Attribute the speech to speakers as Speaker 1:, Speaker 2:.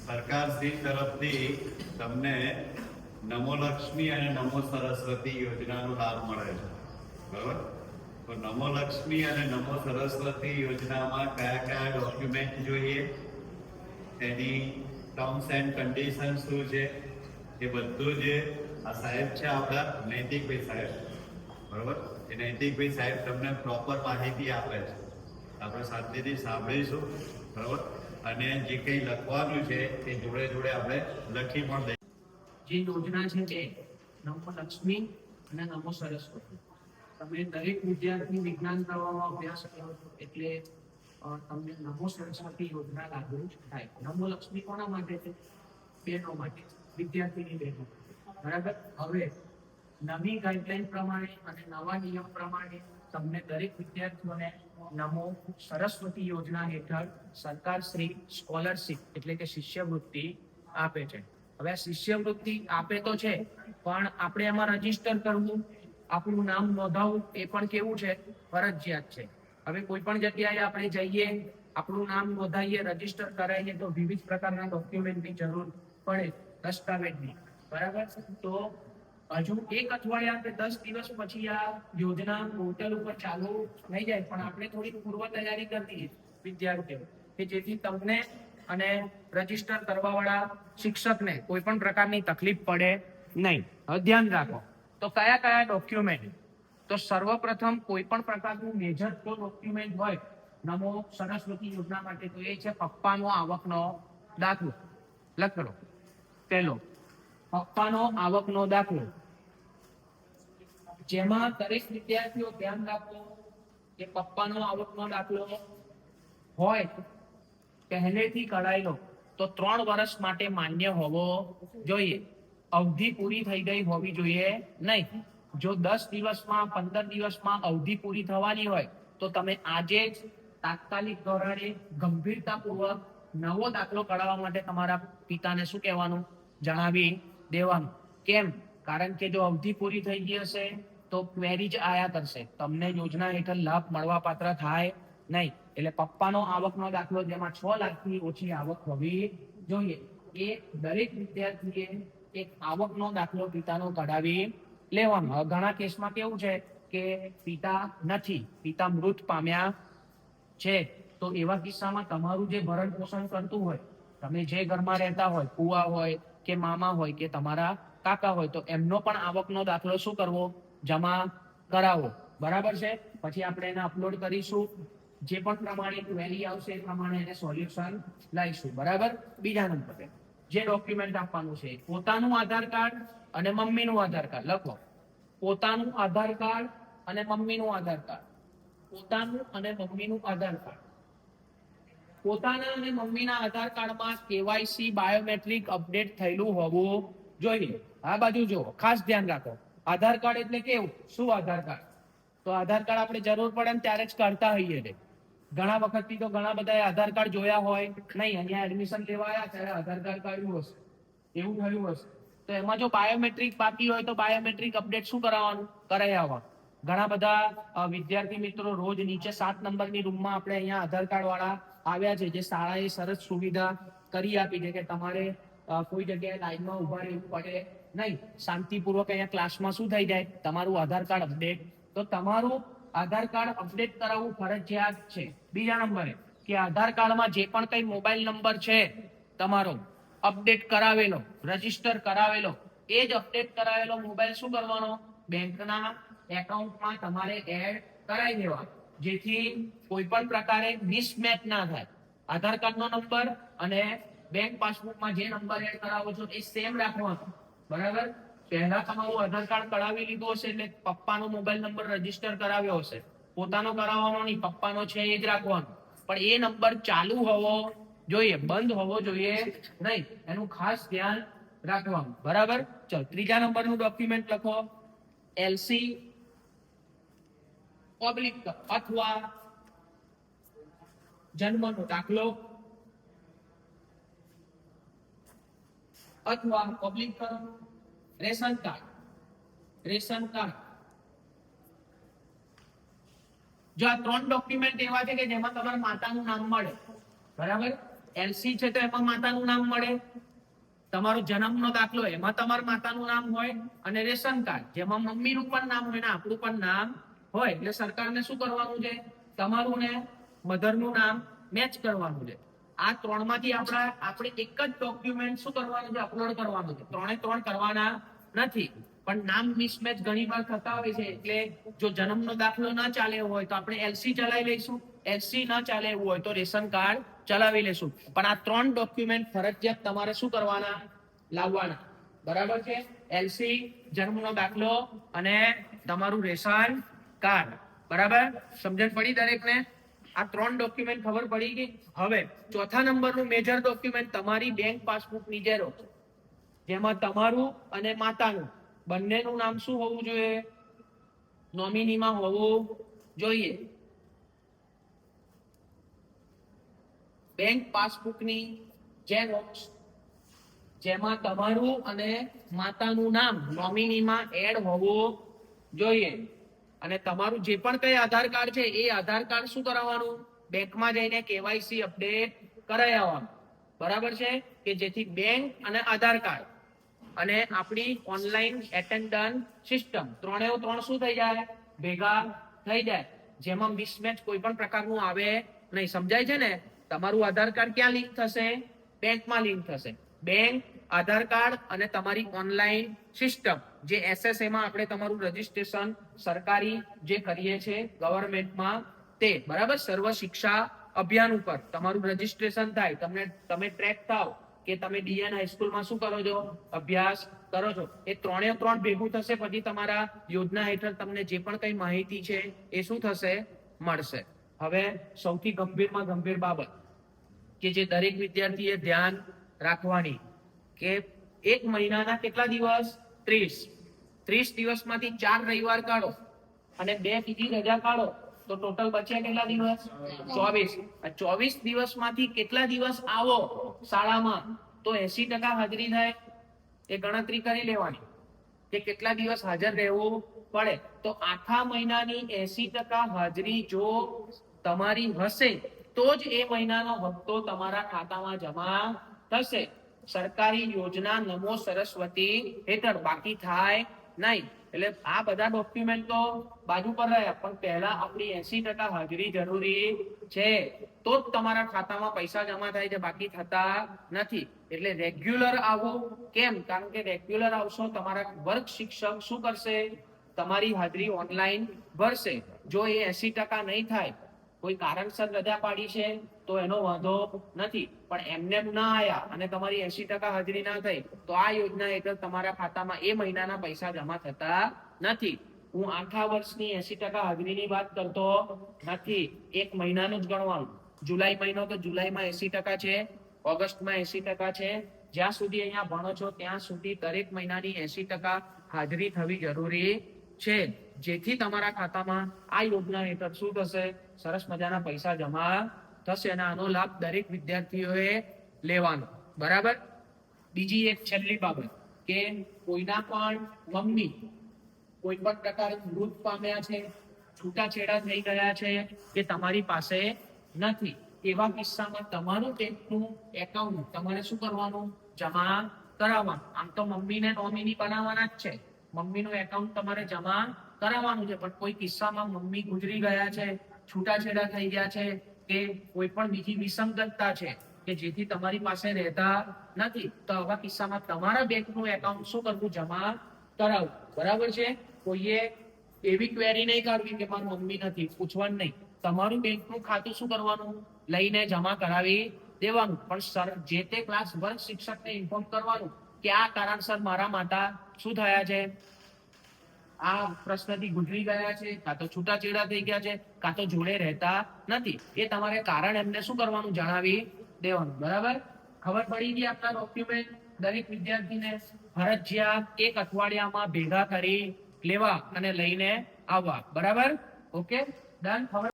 Speaker 1: સરકાર શ્રી તરફથી તમને નમો લક્ષ્મી અને નમો સરસ્વતી યોજનાનો લાભ મળે છે, બરાબર? તો નમો લક્ષ્મી અને નમો સરસ્વતી યોજનામાં કયા કયા ડોક્યુમેન્ટ જોઈએ, એની ટર્મ્સ એન્ડ કન્ડિશન શું છે, એ બધું જે આ સાહેબ છે આપણા નૈતિકભાઈ સાહેબ, બરાબર? એ નૈતિકભાઈ સાહેબ તમને પ્રોપર માહિતી આપે છે. આપણે શાંતિથી સાંભળીશું, બરાબર? અને જે કંઈ લખવાનું છે એ જોડે જોડે આપણે લખી પણ દઈએ.
Speaker 2: જે યોજના છે તે નમો લક્ષ્મી અને નમો સરસ્વતી. તમે દરેક વિદ્યાર્થી વિજ્ઞાન પ્રવાહમાં અભ્યાસ કરો છો એટલે તમને નમો સરસ્વતી યોજના લાગુ થાય. નમો લક્ષ્મી કોના માટે છે? બહેનો માટે, વિદ્યાર્થીની બહેનો. બરાબર. હવે નવી ગાઈડલાઈન પ્રમાણે અને નવા નિયમ પ્રમાણે તમને દરેક વિદ્યાર્થીઓને નમો સરસ્વતી યોજના હેઠળ સરકાર શ્રી સ્કોલરશીપ એટલે કે શિષ્યવૃત્તિ આપે છે. હવે આ શિષ્યવૃત્તિ આપે તો છે, પણ આપણે એમાં રજીસ્ટર કરવું, આપણું નામ નોંધાવવું એ પણ કેવું છે? ફરજિયાત છે. હવે કોઈ પણ જગ્યાએ આપણે જઈએ, આપણું નામ નોંધાઈએ, રજીસ્ટર કરાવીએ તો વિવિધ પ્રકારના ડોક્યુમેન્ટની જરૂર પડે, દસ્તાવેજની. બરાબર. તો હજુ 1 અઠવાડિયા કે 10 દિવસ પછી આ યોજના પોર્ટલ ઉપર ચાલુ થઈ જાય, પણ આપણે થોડી પૂર્વ તૈયારી કરી દઈએ વિદ્યાર્થીઓ, કે જેથી તમને અને રજીસ્ટર કરવાવાળા શિક્ષકને કોઈ પણ પ્રકારની તકલીફ પડે નહીં. હવે ધ્યાન રાખો, તો કયા કયા ડોક્યુમેન્ટ? તો સર્વપ્રથમ કોઈ પણ પ્રકારનું મેજર જો ડોક્યુમેન્ટ હોય નમો સરસ્વતી યોજના માટે, તો એ છે પપ્પાનો આવકનો દાખલો. લખો પહેલો, પપ્પાનો આવકનો દાખલો, જેમાં દરેક વિદ્યાર્થીઓ ધ્યાન રાખો કે પપ્પાનો આવકનો દાખલો હોય પહેલેથી કઢાયેલો તો 3 વર્ષ માટે માન્ય હોવો જોઈએ. અવધિ પૂરી થઈ ગઈ હોવી જોઈએ નહીં. જો 10 દિવસમાં 15 દિવસમાં અવધિ પૂરી થવાની હોય તો તમે આજે જ તાત્કાલિક ધોરણે ગંભીરતાપૂર્વક નવો દાખલો કઢાવવા માટે તમારા પિતાને શું કહેવાનું? જણાવી દેવાનું. કેમ? કારણ કે જો અવધિ પૂરી થઈ ગઈ હશે તો ક્વેરી જ આયા કરશે, તમને યોજના હેઠળ લાભ મળવા પાત્ર થાય નહીં. એટલે પપ્પાનો આવકનો દાખલો જેમાં 6 લાખથી ઓછી આવક હોવી જોઈએ, એ દરેક વિદ્યાર્થીએ એક આવકનો દાખલો પિતાનો કઢાવી લેવાનો. ઘણા કેસમાં કેવું છે કે પિતા નથી, પિતા મૃત પામ્યા છે, તો એવા કિસ્સામાં તમારું જે ભરણ પોષણ કરતું હોય, તમે જે ઘરમાં રહેતા હોય, ફુવા હોય કે મામા હોય કે તમારા કાકા હોય, તો એમનો પણ આવકનો દાખલો શું કરવો? જમા કરાવો. બરાબર છે. પછી આપણે એને અપલોડ કરીશું, જે પણ પ્રમાણે ક્વેરી આવશે એ પ્રમાણે એને સોલ્યુશન લાવીશું. બરાબર. બીજા નંબરે જે ડોક્યુમેન્ટ આપવાનું છે, પોતાનું આધાર કાર્ડ અને મમ્મીનું આધાર કાર્ડ. લખો, પોતાનું આધાર કાર્ડ અને મમ્મીનું આધાર કાર્ડ. પોતાનું અને મમ્મીનું આધાર કાર્ડ. પોતાના અને મમ્મીના આધાર કાર્ડમાં કેવાયસી બાયોમેટ્રિક અપડેટ થયેલું હોવું જોઈએ. આ બાજુ જો ખાસ ધ્યાન રાખો, આધાર કાર્ડ એટલે કેવું? શું આધાર કાર્ડ? તો આધાર કાર્ડ આપણે જરૂર પડે ને ત્યારે જ કાઢતા હોઈએ છે. ઘણા વખતથી તો ઘણા બધાએ આધાર કાર્ડ જોયા હોય નહીં, અહીંયા એડમિશન લેવા આવ્યા ત્યારે આધાર કાર્ડ કાઢ્યું હશે, એવું થયું હશે. તો એમાં જો બાયોમેટ્રિક બાકી હોય તો બાયોમેટ્રિક અપડેટ શું કરાવવાનું? કરાવી આવવાનું. ઘણા બધા વિદ્યાર્થી મિત્રો રોજ નીચે 7 નંબરની રૂમમાં આપણે અહીંયા આધાર કાર્ડ વાળા આવ્યા છે, જે શાળાએ સરસ સુવિધા કરી આપી છે કે તમારે કોઈ જગ્યાએ લાઈનમાં ઉભા રહેવું પડે નહીં, શાંતિપૂર્વક અહીંયા ક્લાસમાં શું થઈ જાય? તમારું આધાર કાર્ડ અપડેટ. તો તમારું આધાર કાર્ડ અપડેટ કરાવવું ફરજિયાત છે. બીજા નંબરે કે આધાર કાર્ડમાં જે પણ કઈ મોબાઈલ નંબર છે તમારો અપડેટ કરાવેલો, રજીસ્ટર કરાવેલો, એ જ અપડેટ કરાવેલો મોબાઈલ શું કરવાનો? બેંકના એકાઉન્ટમાં તમારે એડ કરાવી દેવા, જેથી કોઈ પણ પ્રકારે મિસમેચ ના થાય. આધાર કાર્ડનો નંબર અને બેંક પાસબુકમાં જે નંબર એડ કરાવો છો એ સેમ રાખવાનો. બરાબર. પહેલા તમારું આધાર કાર્ડ કઢાવી લીધું હશે એટલે પપ્પાનો મોબાઈલ નંબર રજીસ્ટર કરાવ્યો હશે, પોતાનો કરાવવાનો નહીં, પપ્પાનો છે એ જ રાખવાનો. પણ એ નંબર ચાલુ હોવો જોઈએ, બંધ હોવો જોઈએ નહીં. એનું ખાસ ધ્યાન રાખવાનું. બરાબર. ચલો, ત્રીજા નંબરનું ડોક્યુમેન્ટ લખો, એલસી પબ્લિક અથવા જન્મનો દાખલો અથવા public ration card. Ration card. જો આ 3 ડોક્યુમેન્ટ એવા છે કે જેમાં તમારા માતાનું નામ મળે, બરાબર, એલસી છે તો એમાં માતાનું નામ મળે, તમારો જન્મનો દાખલો એમાં તમારા માતાનું નામ હોય, અને રેશન કાર્ડ જેમાં મમ્મીનું પણ નામ હોય ને આપણું પણ નામ હોય. એટલે સરકારને શું કરવાનું છે, તમારું ને મધરનું નામ મેચ કરવાનું છે. આ ત્રણમાંથી આપણે એક જ ડોક્યુમેન્ટ શું કરવાનું છે, અપલોડ કરવાનું છે. ત્રણે ત્રણ કરવાના નથી, પણ નામ મિસમેચ ઘણી વાર થતા હોય છે. એટલે જો જન્મનો દાખલો ન ચાલે એવો હોય તો આપણે એલસી ચલાવી લઈશું, એલસી ન ચાલે એવું હોય તો રેશન કાર્ડ ચલાવી લેશું. પણ આ ત્રણ ડોક્યુમેન્ટ ફરજિયાત તમારે શું કરવાના, લાવવાના. બરાબર છે? એલસી, જન્મનો દાખલો અને તમારું રેશન કાર્ડ. બરાબર? સમજણ પડી દરેકને? આ ત્રણ ડોક્યુમેન્ટ ખબર પડી ગઈ. હવે ચોથા નંબરનું મેજર ડોક્યુમેન્ટ તમારી બેંક પાસબુકની ઝેરોક્ષ, જેમાં તમારું અને માતાનું બંનેનું નામ શું હોવું જોઈએ, નોમિનીમાં હોવું જોઈએ. બેંક પાસબુકની ઝેરોક્ષ જેમાં તમારું અને માતાનું નામ નોમિનીમાં એડ હોવું જોઈએ. અને તમારું જે પણ કઈ આધાર કાર્ડ છે એ આધાર કાર્ડ શું કરાવવાનું, બેંકમાં જઈને કેવાયસી અપડેટ કરાવી આવવાનું. બરાબર છે? કે જેથી બેંક અને આધાર કાર્ડ અને આપણી ઓનલાઈન એટેન્ડન્સ સિસ્ટમ ત્રણ શું થઈ જાય, ભેગા થઈ જાય. જેમાં મિસમેચ કોઈ પણ પ્રકારનું આવે નહીં. સમજાય છે ને? તમારું આધાર કાર્ડ ક્યાં લિંક થશે, બેંકમાં લિંક થશે. બેંક, આધાર કાર્ડ અને તમારી ઓનલાઈન સિસ્ટમ જે એસએસએ માં આપણે તમારું રજીસ્ટ્રેશન સરકારી જે કરીએ છીએ ગવર્મેન્ટમાં તે. બરાબર? સર્વ શિક્ષા અભિયાન ઉપર તમારું રજીસ્ટ્રેશન થાય, તમે ટ્રેક થાવ કે તમે ડીએન હાઈસ્કૂલમાં શું કરો છો, અભ્યાસ કરો છો. એ ત્રણે ત્રણ ભેગું થશે, પછી તમારા યોજના હેઠળ તમને જે પણ કઈ માહિતી છે એ શું થશે, મળશે. હવે સૌથી ગંભીરમાં ગંભીર બાબત કે જે દરેક વિદ્યાર્થીએ ધ્યાન રાખવાની, કે એક મહિનાના કેટલા દિવસ, 30 દિવસમાંથી 4 રવિવાર કાઢો અને 2 બીજી રજા કાઢો તો ટોટલ બચ્યા કેટલા દિવસ, 24. 24 દિવસમાંથી કેટલા દિવસ આવો શાળામાં તો 80% હાજરી થાય. એ ગણતરી કરી લેવાની કે કેટલા દિવસ હાજર રહેવું પડે. તો આખા મહિનાની 80% હાજરી જો તમારી હશે તો જ એ મહિનાનો હપ્તો તમારા ખાતામાં જમા થશે. સરકારી યોજના નમો સરસ્વતી હેઠળ બાકી થાય નહીં. એટલે આ બધા ડોક્યુમેન્ટ તો બાજુ પર રહ્યા, પણ પહેલા આપણી 80% હાજરી જરૂરી છે, તો જ તમારા ખાતામાં પૈસા જમા થાય છે, બાકી થતા નથી. એટલે રેગ્યુલર આવો. કેમ? કારણ કે રેગ્યુલર આવશો, તમારા વર્ગ શિક્ષક શું કરશે, તમારી હાજરી ઓનલાઈન ભરશે. જો એ 80% નહીં થાય, કોઈ કારણસર રજા પાડી છે તો એનો વાંધો નથી, પણ એમને ના આયા અને તમારી 80% હાજરી ના થઈ તો આ યોજના હેઠળ તમારા ખાતામાં એ મહિનાના પૈસા જમા થતા નથી. હું આખા વર્ષની 80% હાજરીની વાત કરતો નથી, એક મહિનાનું જ ગણવાનું. જુલાઈ મહિનો તો જુલાઈમાં 80% છે, ઓગસ્ટમાં 80% છે. જ્યાં સુધી અહીંયા ભણો છો ત્યાં સુધી દરેક મહિનાની 80% હાજરી થવી જરૂરી છે, જેથી તમારા ખાતામાં આ યોજના હેઠળ શું થશે, સરસ મજાના પૈસા જમા થશે. અને આનો લાભ દરેક વિદ્યાર્થીઓએ લેવાનો. બરાબર? બીજી એક છેલ્લી બાબત કે કોઈના પણ મમ્મી કોઈ પણ પ્રકારે મૃત પામ્યા છે, છૂટાછેડા થઈ ગયા છે કે તમારી પાસે નથી, એવા કિસ્સામાં તમારું બેંકનું એકાઉન્ટ તમારે શું કરવાનું, જમા કરાવવાનું. આમ તો મમ્મીને નોમિની બનાવવાના જ છે, મમ્મીનું એકાઉન્ટ તમારે જમા કરાવવાનું છે. પણ કોઈ કિસ્સામાં મમ્મી ગુજરી ગયા છે, છૂટાછેડા થઈ ગયા છે કે કોઈ પણ બીજી વિસંગતતા છે કે જેથી તમારી પાસે રહેતા નથી, તો આવા કિસ્સામાં તમારા બેંકનું એકાઉન્ટ શું કરવું, જમા કરાવવું. બરાબર છે? કોઈએ એવી ક્વેરી નહીં કાઢવી કે મારી મમ્મી નથી, પૂછવાનું નહીં. તમારું બેંકનું ખાતું શું કરવાનું, લઈને જમા કરાવી દેવાનું. પણ જે તે ક્લાસ વર્ગ શિક્ષકને ઇન્ફોર્મ કરવાનું કે આ કારણસર મારા માતા શું થયા છે, આ પ્રશ્નથી ગુજરી ગયા છે, કાં તો છૂટાછેડા થઈ ગયા છે, કાં તો જોડે રહેતા નથી. એ તમારે કારણ એમને શું કરવાનું, જણાવી દેવાનું. બરાબર? ખબર પડી ગઈ? આપણા ડોક્યુમેન્ટ દરેક વિદ્યાર્થીને ફરજિયાત 1 અઠવાડિયામાં ભેગા કરી લેવા અને લઈને આવવા. બરાબર? Okay, done.